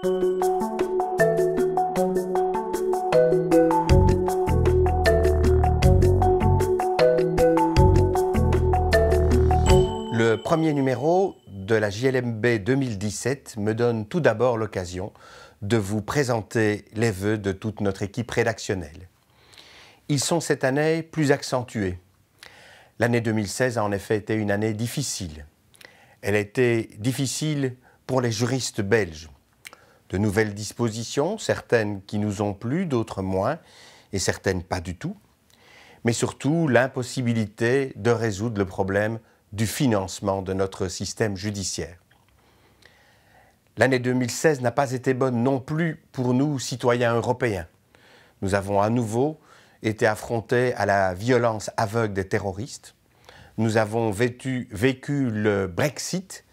Le premier numéro de la JLMB 2017 me donne tout d'abord l'occasion de vous présenter les vœux de toute notre équipe rédactionnelle. Ils sont cette année plus accentués. L'année 2016 a en effet été une année difficile. Elle a été difficile pour les juristes belges. De nouvelles dispositions, certaines qui nous ont plu, d'autres moins, et certaines pas du tout. Mais surtout l'impossibilité de résoudre le problème du financement de notre système judiciaire. L'année 2016 n'a pas été bonne non plus pour nous, citoyens européens. Nous avons à nouveau été affrontés à la violence aveugle des terroristes. Nous avons vécu le Brexit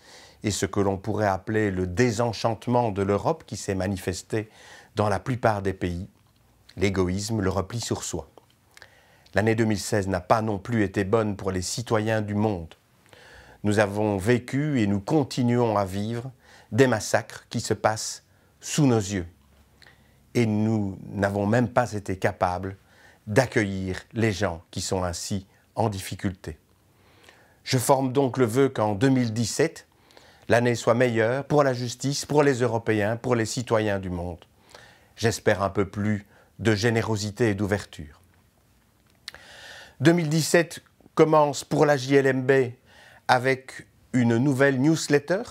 et ce que l'on pourrait appeler le désenchantement de l'Europe qui s'est manifesté dans la plupart des pays, l'égoïsme, le repli sur soi. L'année 2016 n'a pas non plus été bonne pour les citoyens du monde. Nous avons vécu et nous continuons à vivre des massacres qui se passent sous nos yeux. Et nous n'avons même pas été capables d'accueillir les gens qui sont ainsi en difficulté. Je forme donc le vœu qu'en 2017, l'année soit meilleure pour la justice, pour les Européens, pour les citoyens du monde. J'espère un peu plus de générosité et d'ouverture. 2017 commence pour la JLMB avec une nouvelle newsletter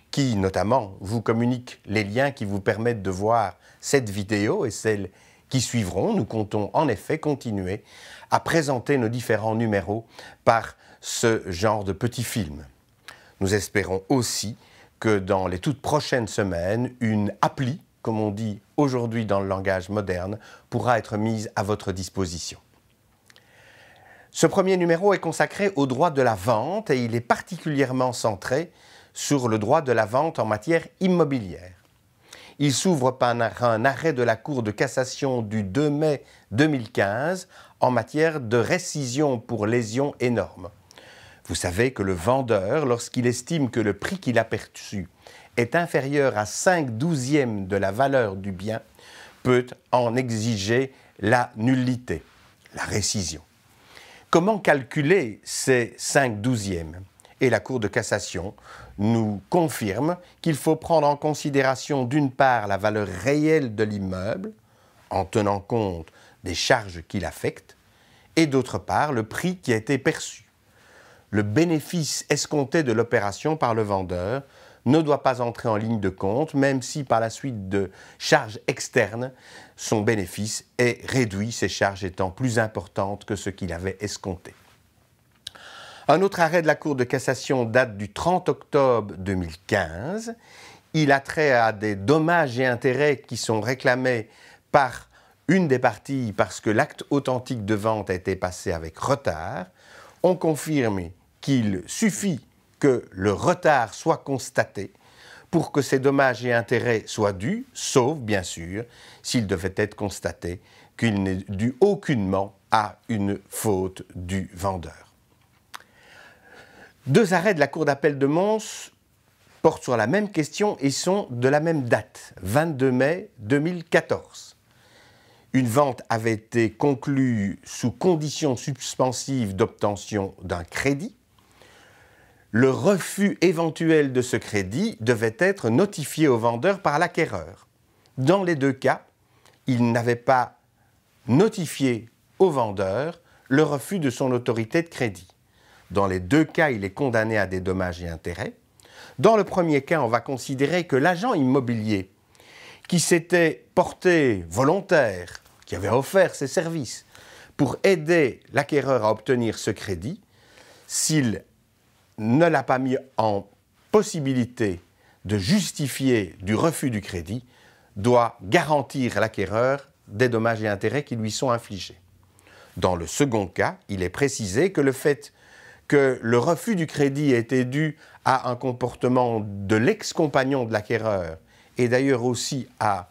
qui, notamment, vous communique les liens qui vous permettent de voir cette vidéo et celles qui suivront. Nous comptons en effet continuer à présenter nos différents numéros par ce genre de petits films. Nous espérons aussi que dans les toutes prochaines semaines, une appli, comme on dit aujourd'hui dans le langage moderne, pourra être mise à votre disposition. Ce premier numéro est consacré au droit de la vente et il est particulièrement centré sur le droit de la vente en matière immobilière. Il s'ouvre par un arrêt de la Cour de cassation du 2 mai 2015 en matière de rescission pour lésion énorme. Vous savez que le vendeur, lorsqu'il estime que le prix qu'il a perçu est inférieur à 5/12 de la valeur du bien, peut en exiger la nullité, la rescission. Comment calculer ces 5/12? Et la Cour de cassation nous confirme qu'il faut prendre en considération d'une part la valeur réelle de l'immeuble, en tenant compte des charges qu'il affecte, et d'autre part le prix qui a été perçu. Le bénéfice escompté de l'opération par le vendeur ne doit pas entrer en ligne de compte, même si par la suite de charges externes, son bénéfice est réduit, ces charges étant plus importantes que ce qu'il avait escompté. Un autre arrêt de la Cour de cassation date du 30 octobre 2015. Il a trait à des dommages et intérêts qui sont réclamés par une des parties parce que l'acte authentique de vente a été passé avec retard. On confirme qu'il suffit que le retard soit constaté pour que ces dommages et intérêts soient dus, sauf, bien sûr, s'il devait être constaté qu'il n'est dû aucunement à une faute du vendeur. Deux arrêts de la Cour d'appel de Mons portent sur la même question et sont de la même date, 22 mai 2014. Une vente avait été conclue sous conditions suspensives d'obtention d'un crédit. Le refus éventuel de ce crédit devait être notifié au vendeur par l'acquéreur. Dans les deux cas, il n'avait pas notifié au vendeur le refus de son autorité de crédit. Dans les deux cas, il est condamné à des dommages et intérêts. Dans le premier cas, on va considérer que l'agent immobilier qui s'était porté volontaire, qui avait offert ses services pour aider l'acquéreur à obtenir ce crédit, s'il ne l'a pas mis en possibilité de justifier du refus du crédit, doit garantir à l'acquéreur des dommages et intérêts qui lui sont infligés. Dans le second cas, il est précisé que le fait que le refus du crédit ait été dû à un comportement de l'ex-compagnon de l'acquéreur et d'ailleurs aussi à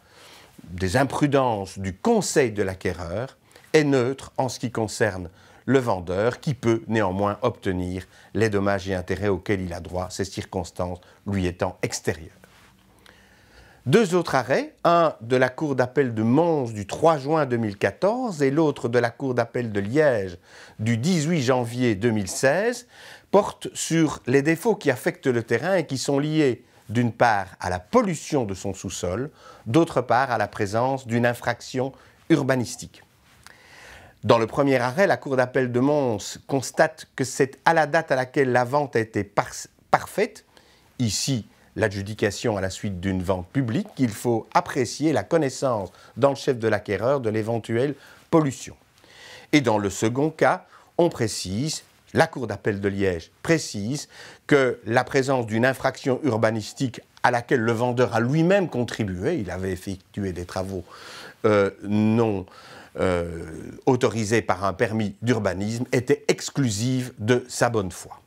des imprudences du conseil de l'acquéreur est neutre en ce qui concerne le vendeur qui peut néanmoins obtenir les dommages et intérêts auxquels il a droit, ces circonstances lui étant extérieures. Deux autres arrêts, un de la Cour d'appel de Mons du 3 juin 2014 et l'autre de la Cour d'appel de Liège du 18 janvier 2016, portent sur les défauts qui affectent le terrain et qui sont liés d'une part à la pollution de son sous-sol, d'autre part à la présence d'une infraction urbanistique. Dans le premier arrêt, la Cour d'appel de Mons constate que c'est à la date à laquelle la vente a été parfaite, ici l'adjudication à la suite d'une vente publique, qu'il faut apprécier la connaissance dans le chef de l'acquéreur de l'éventuelle pollution. Et dans le second cas, on précise, la Cour d'appel de Liège précise que la présence d'une infraction urbanistique à laquelle le vendeur a lui-même contribué, il avait effectué des travaux non autorisés par un permis d'urbanisme, était exclusive de sa bonne foi.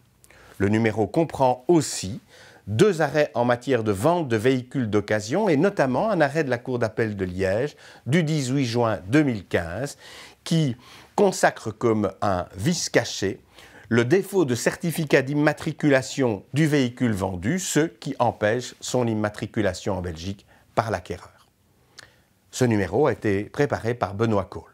Le numéro comprend aussi deux arrêts en matière de vente de véhicules d'occasion et notamment un arrêt de la Cour d'appel de Liège du 18 juin 2015 qui consacre comme un vice caché le défaut de certificat d'immatriculation du véhicule vendu, ce qui empêche son immatriculation en Belgique par l'acquéreur. Ce numéro a été préparé par Benoît Cole.